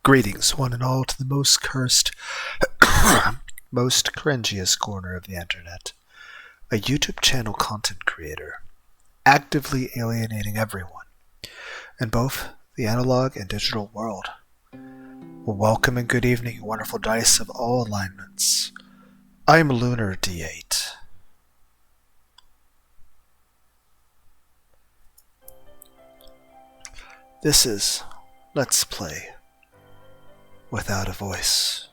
Greetings, one and all, to the most cursed, most cringiest corner of the internet. A YouTube channel content creator, actively alienating everyone in both the analog and digital world. Well, welcome and good evening, wonderful dice of all alignments. I'm Lunar D8. This is Let's Play Without a Voice.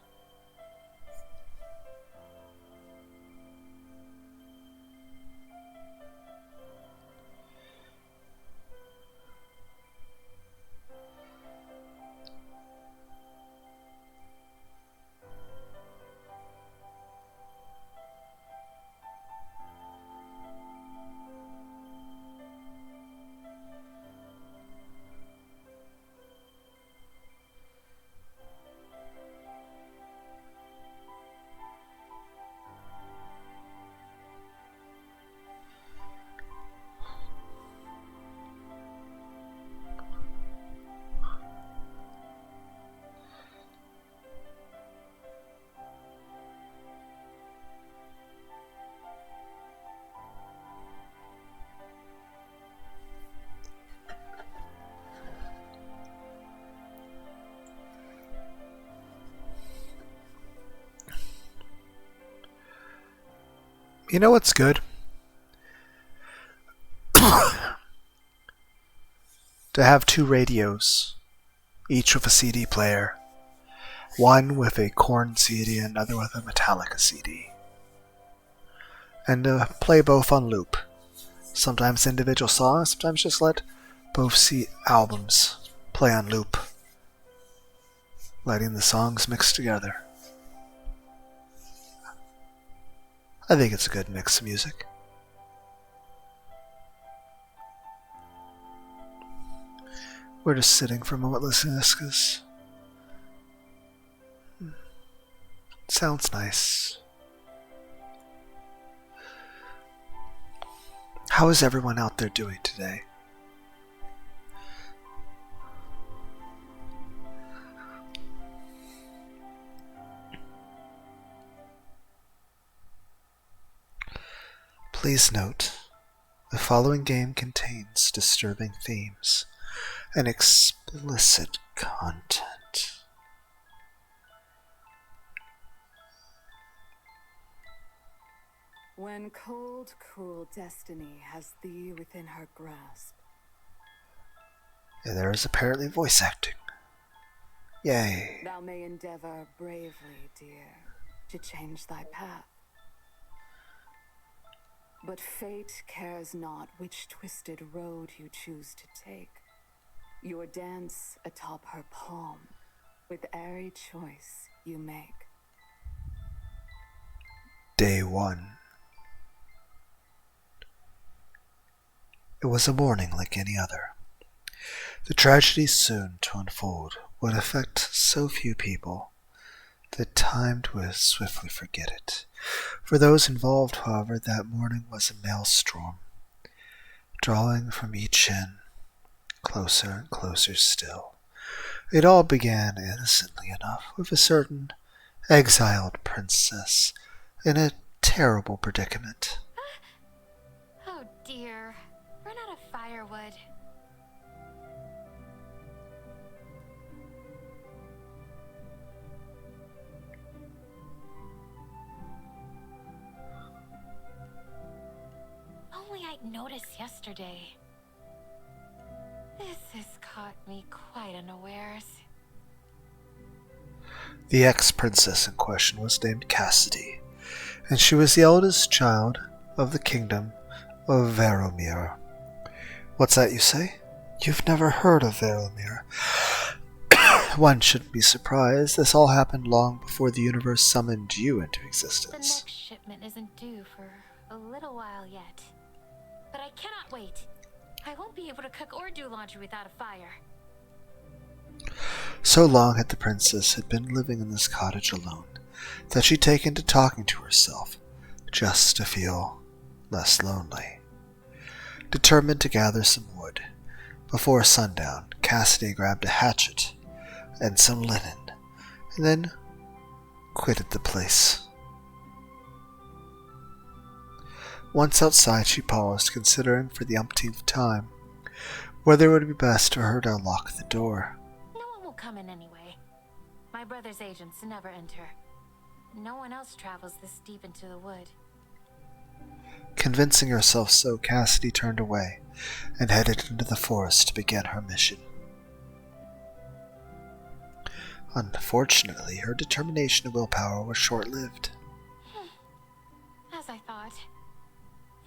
You know what's good? To have two radios, each with a CD player. One with a Korn CD and another with a Metallica CD. And play both on loop. Sometimes individual songs, sometimes just let both albums play on loop. Letting the songs mix together. I think it's a good mix of music. We're just sitting for a moment listening to this because it sounds nice. How is everyone out there doing today? Please note, the following game contains disturbing themes and explicit content. When cold, cruel destiny has thee within her grasp. And there is apparently voice acting. Yay. Thou may endeavor bravely, dear, to change thy path. But fate cares not which twisted road you choose to take. Your dance atop her palm, with airy choice you make. Day 1. It was a morning like any other. The tragedy soon to unfold would affect so few people that time would swiftly forget it. For those involved, however, that morning was a maelstrom, drawing from each end closer and closer still. It all began innocently enough with a certain exiled princess in a terrible predicament. Oh dear, run out of firewood. Only I'd noticed yesterday. This has caught me quite unawares. The ex-princess in question was named Cassidy, and she was the eldest child of the kingdom of Veromir. What's that you say? You've never heard of Veromir? One shouldn't be surprised. This all happened long before the universe summoned you into The existence. next shipment isn't due for a little while yet. But I cannot wait. I won't be able to cook or do laundry without a fire. So long had the princess been living in this cottage alone that she'd taken to talking to herself just to feel less lonely. Determined to gather some wood, before sundown, Cassidy grabbed a hatchet and some linen, and then quitted the place. Once outside, she paused, considering for the umpteenth time whether it would be best for her to lock the door. No one will come in anyway. My brother's agents never enter. No one else travels this deep into the wood. Convincing herself so, Cassidy turned away and headed into the forest to begin her mission. Unfortunately, her determination and willpower were short-lived. As I thought.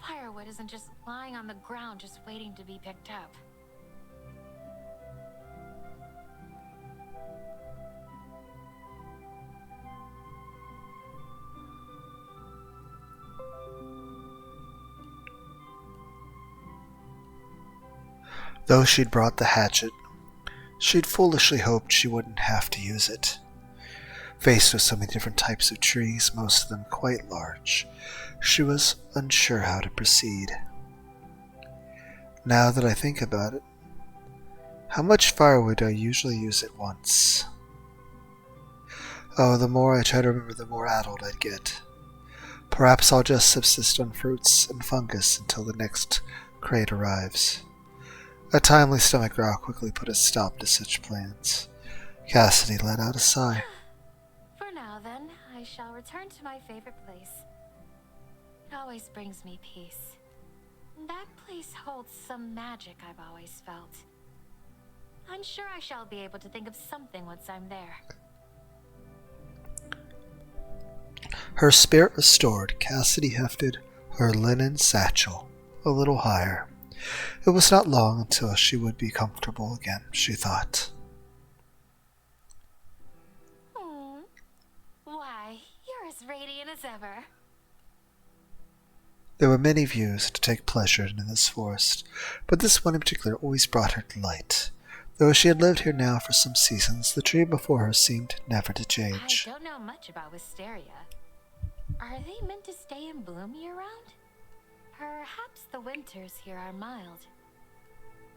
Firewood isn't just lying on the ground just waiting to be picked up. Though she'd brought the hatchet, she'd foolishly hoped she wouldn't have to use it. Faced with so many different types of trees, most of them quite large, she was unsure how to proceed. Now that I think about it, how much firewood do I usually use at once? Oh, the more I try to remember, the more addled I'd get. Perhaps I'll just subsist on fruits and fungus until the next crate arrives. A timely stomach growl quickly put a stop to such plans. Cassidy let out a sigh. For now, then, I shall return to my favorite place. It always brings me peace. That place holds some magic I've always felt. I'm sure I shall be able to think of something once I'm there. Her spirit restored, Cassidy hefted her linen satchel a little higher. It was not long until she would be comfortable again, she thought. Why, you're as radiant as ever. There were many views to take pleasure in this forest, but this one in particular always brought her delight. Though she had lived here now for some seasons, the tree before her seemed never to change. I don't know much about wisteria. Are they meant to stay in bloom year-round? Perhaps the winters here are mild.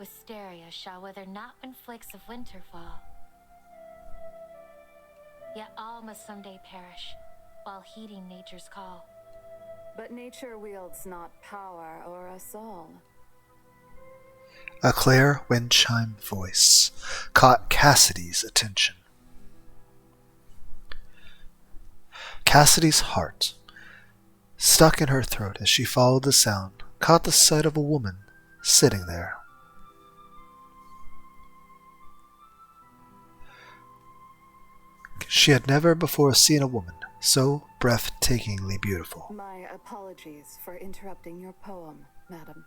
Wisteria shall wither not when flakes of winter fall. Yet all must someday perish, while heeding nature's call. But nature wields not power o'er us all. A clear wind chime voice caught Cassidy's attention. Cassidy's heart stuck in her throat as she followed the sound, caught the sight of a woman sitting there. She had never before seen a woman so breathtakingly beautiful. My apologies for interrupting your poem, madam.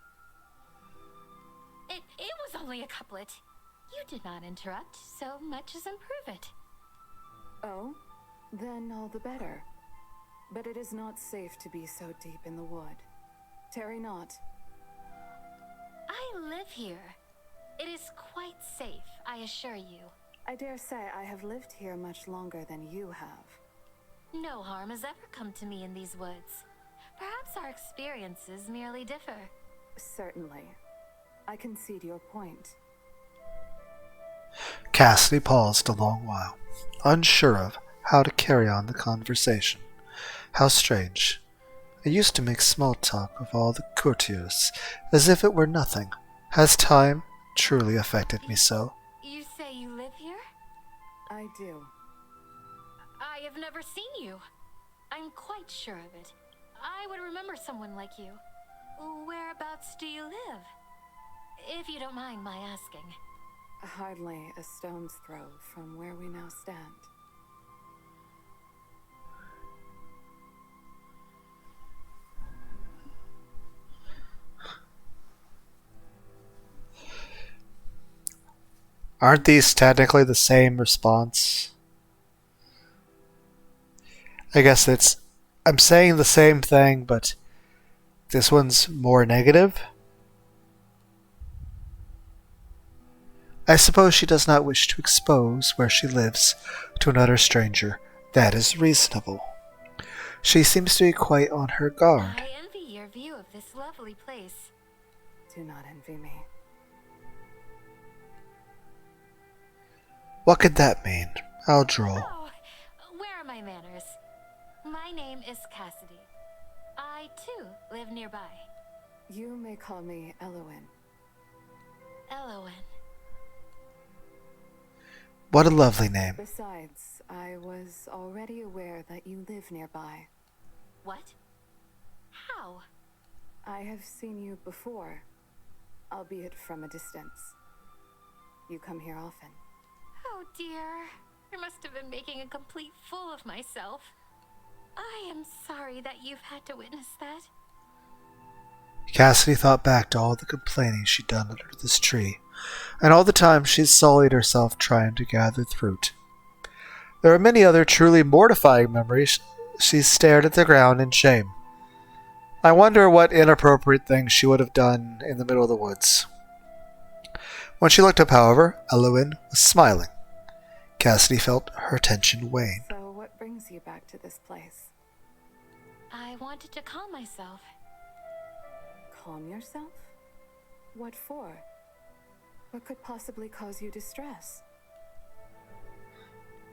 It was only a couplet. You did not interrupt so much as improve it. Oh, then all the better. But it is not safe to be so deep in the wood. Tarry not. I live here. It is quite safe, I assure you. I dare say I have lived here much longer than you have. No harm has ever come to me in these woods. Perhaps our experiences merely differ. Certainly. I concede your point. Cassidy paused a long while, unsure of how to carry on the conversation. How strange. I used to make small talk of all the courtiers, as if it were nothing. Has time truly affected me so? You say you live here? I do. I have never seen you. I'm quite sure of it. I would remember someone like you. Whereabouts do you live? If you don't mind my asking. Hardly a stone's throw from where we now stand. Aren't these technically the same response? I guess I'm saying the same thing, but this one's more negative. I suppose she does not wish to expose where she lives to another stranger. That is reasonable. She seems to be quite on her guard. I envy your view of this lovely place. Do not envy me. What could that mean? How droll. Oh, where are my manners? My name is Cassidy. I, too, live nearby. You may call me Elowen. Elowen. What a lovely name. Besides, I was already aware that you live nearby. What? How? I have seen you before, albeit from a distance. You come here often. Oh dear. I must have been making a complete fool of myself. I am sorry that you've had to witness that. Cassidy thought back to all the complaining she'd done under this tree, and all the time she'd sullied herself trying to gather fruit. There were many other truly mortifying memories. She stared at the ground in shame. I wonder what inappropriate things she would have done in the middle of the woods. When she looked up, however, Elowen was smiling. Cassidy felt her tension wane. So what brings you back to this place? I wanted to calm myself. Calm yourself? What for? What could possibly cause you distress?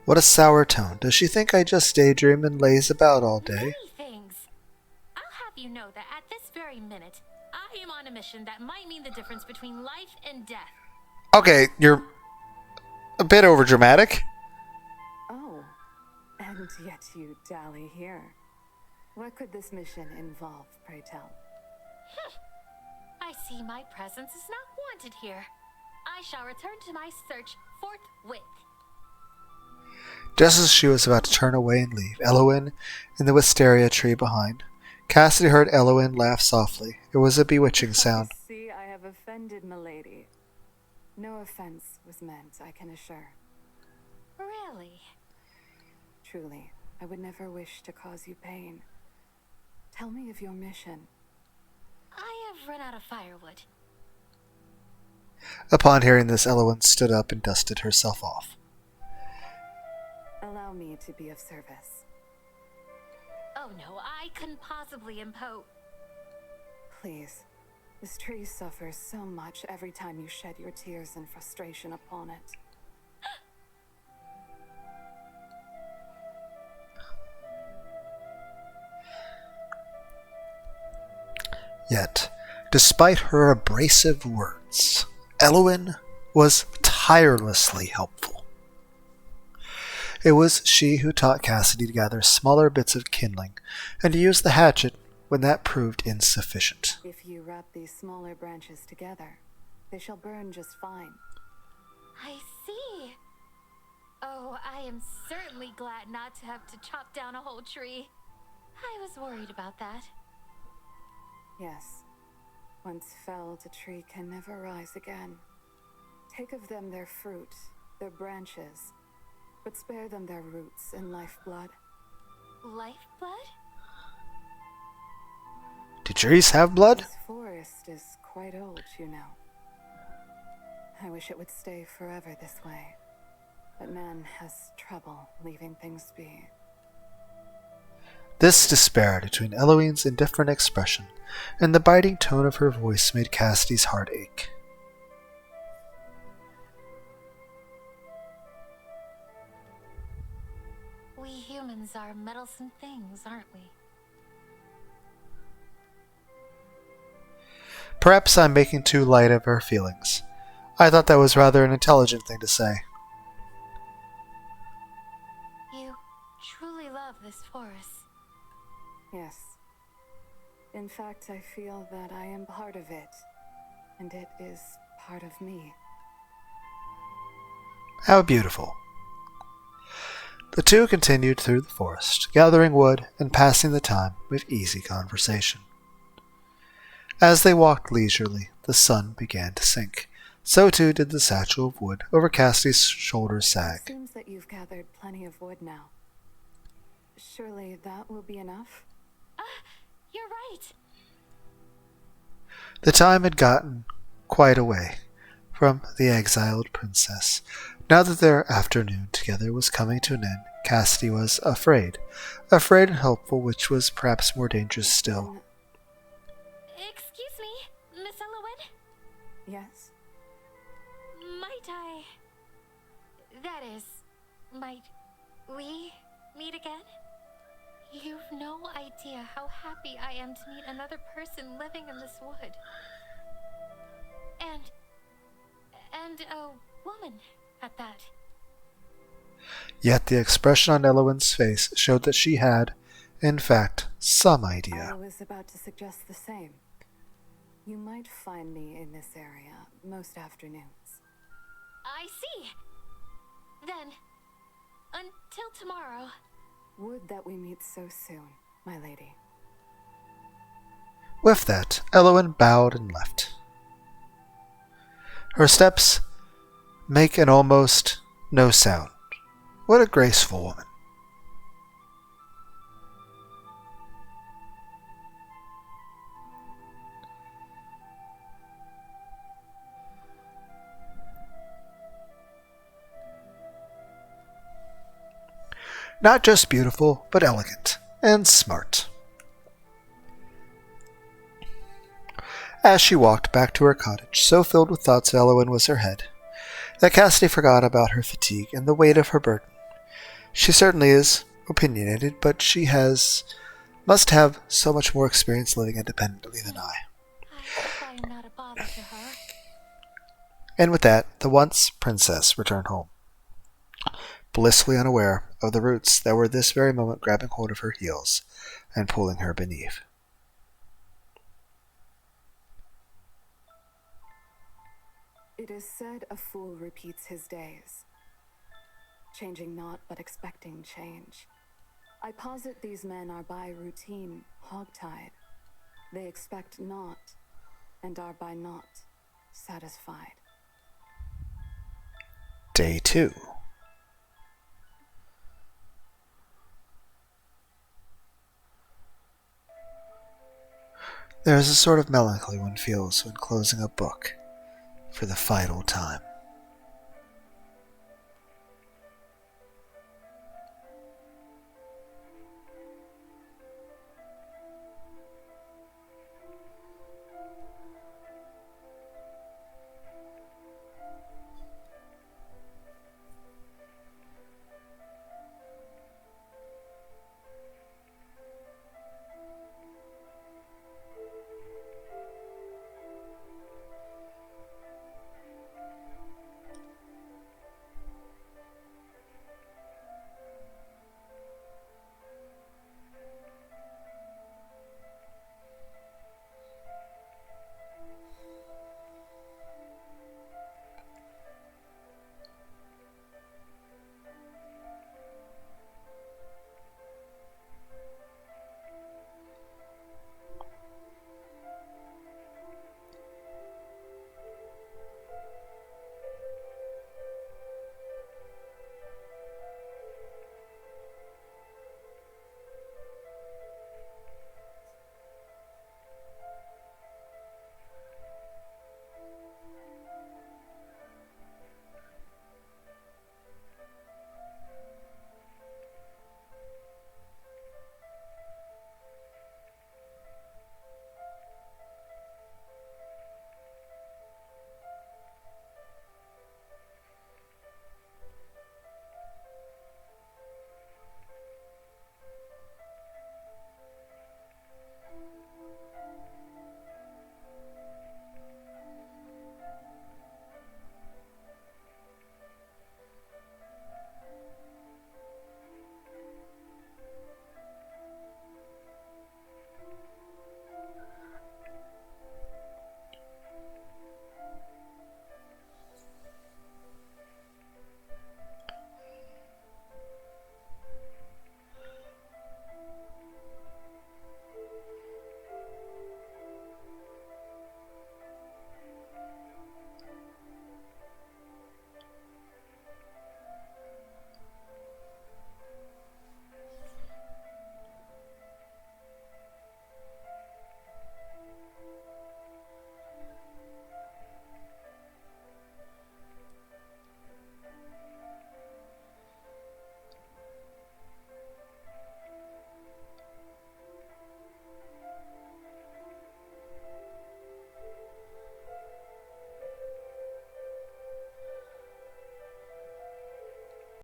What a sour tone. Does she think I just daydream and laze about all day? Many things. I'll have you know that at this very minute, I am on a mission that might mean the difference between life and death. Okay, you're a bit overdramatic. Oh, and yet you dally here. What could this mission involve, pray tell? I see my presence is not wanted here. I shall return to my search forthwith. Just as she was about to turn away and leave, Elowen in the wisteria tree behind, Cassidy heard Elowen laugh softly. It was a bewitching sound. See, I have offended milady. No offense was meant, I can assure. Really? Truly, I would never wish to cause you pain. Tell me of your mission. I have run out of firewood. Upon hearing this, Elowen stood up and dusted herself off. Allow me to be of service. Oh no, I couldn't possibly impose. Please. This tree suffers so much every time you shed your tears and frustration upon it. Yet, despite her abrasive words, Elowen was tirelessly helpful. It was she who taught Cassidy to gather smaller bits of kindling and to use the hatchet when that proved insufficient. If you wrap these smaller branches together, they shall burn just fine. I see. Oh, I am certainly glad not to have to chop down a whole tree. I was worried about that. Yes. Once felled, a tree can never rise again. Take of them their fruit, their branches, but spare them their roots and lifeblood. Lifeblood? Do trees have blood? This forest is quite old, you know. I wish it would stay forever this way, but man has trouble leaving things be. This disparity between Elowen's indifferent expression and the biting tone of her voice made Cassidy's heart ache. We humans are meddlesome things, aren't we? Perhaps I'm making too light of her feelings. I thought that was rather an intelligent thing to say. You truly love this forest. Yes. In fact, I feel that I am part of it, and it is part of me. How beautiful. The two continued through the forest, gathering wood and passing the time with easy conversation. As they walked leisurely, the sun began to sink. So too did the satchel of wood over Cassidy's shoulders sag. It seems that you've gathered plenty of wood now. Surely that will be enough? You're right. The time had gotten quite away from the exiled princess. Now that their afternoon together was coming to an end, Cassidy was afraid. Afraid and hopeful, which was perhaps more dangerous still. Excuse me, Miss Elowen? Yes? Might I That is, might we meet again? You've no idea how happy I am to meet another person living in this wood. And a woman at that. Yet the expression on Elowen's face showed that she had, in fact, some idea. I was about to suggest the same. You might find me in this area most afternoons. I see. Then, until tomorrow. Would that we meet so soon, my lady. With that, Elowen bowed and left. Her steps make an almost no sound. What a graceful woman. Not just beautiful, but elegant and smart. As she walked back to her cottage, so filled with thoughts Elowen was her head, that Cassidy forgot about her fatigue and the weight of her burden. She certainly is opinionated, but she must have so much more experience living independently than I. I hope I'm not a bother to her. And with that, the once princess returned home, blissfully unaware of the roots that were this very moment grabbing hold of her heels and pulling her beneath. It is said a fool repeats his days, changing not but expecting change. I posit these men are by routine hogtied. They expect not, and are by not satisfied. Day 2. There is a sort of melancholy one feels when closing a book for the final time.